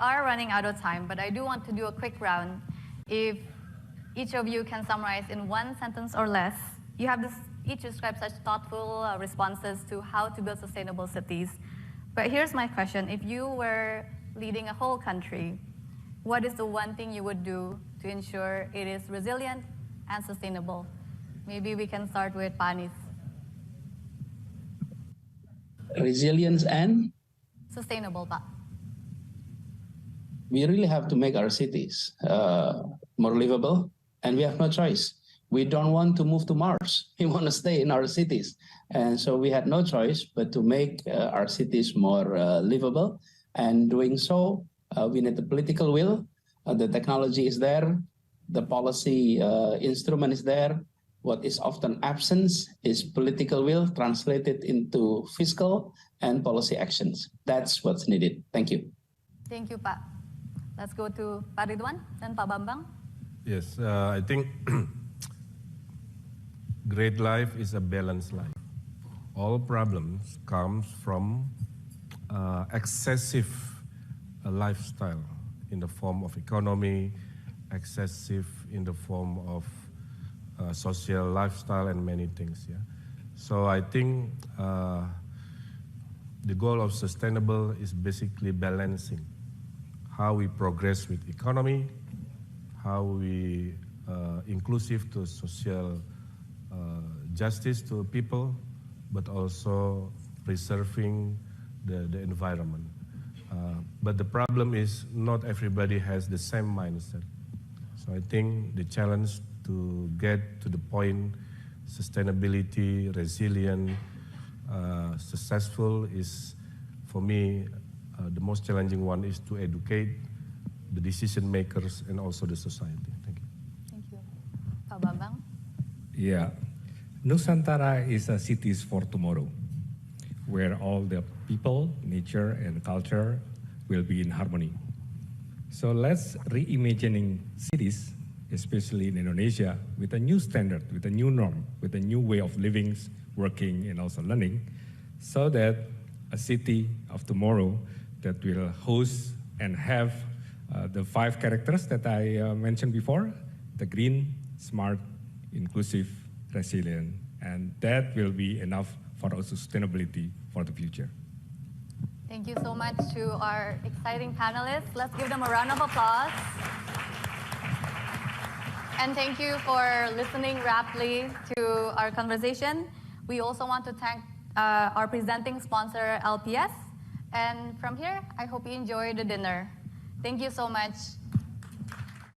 Are running out of time, but I do want to do a quick round. If each of you can summarize in one sentence or less, you have each describe such thoughtful responses to how to build sustainable cities. But here's my question. If you were leading a whole country, what is the one thing you would do to ensure it is resilient and sustainable? Maybe we can start with Pak Anies. Resilience and? Sustainable, Pak. We really have to make our cities more livable, and we have no choice. We don't want to move to Mars. We want to stay in our cities. And so we had no choice but to make our cities more livable. And doing so, we need the political will. The technology is there. The policy instrument is there. What is often absent is political will translated into fiscal and policy actions. That's what's needed. Thank you. Thank you, Pak. Let's go to Pak Ridwan and Pak Bambang. Yes, I think great life is a balanced life. All problems come from excessive lifestyle in the form of economy, excessive in the form of social lifestyle and many things. Yeah. So I think the goal of sustainable is basically balancing how we progress with economy, how we inclusive to social justice to people, but also preserving the environment. But the problem is not everybody has the same mindset. So I think the challenge to get to the point sustainability, resilient, successful is, for me, the most challenging one is to educate the decision makers and also the society. Thank you. Thank you. Pak Bambang? Yeah. Nusantara is a cities for tomorrow, where all the people, nature, and culture will be in harmony. So let's reimagining cities, especially in Indonesia, with a new standard, with a new norm, with a new way of living, working, and also learning, so that a city of tomorrow that will host and have the 5 characters that I mentioned before, the green, smart, inclusive, resilient, and that will be enough for our sustainability for the future. Thank you so much to our exciting panelists. Let's give them a round of applause. And thank you for listening raptly to our conversation. We also want to thank our presenting sponsor, LPS. And from here, I hope you enjoy the dinner. Thank you so much.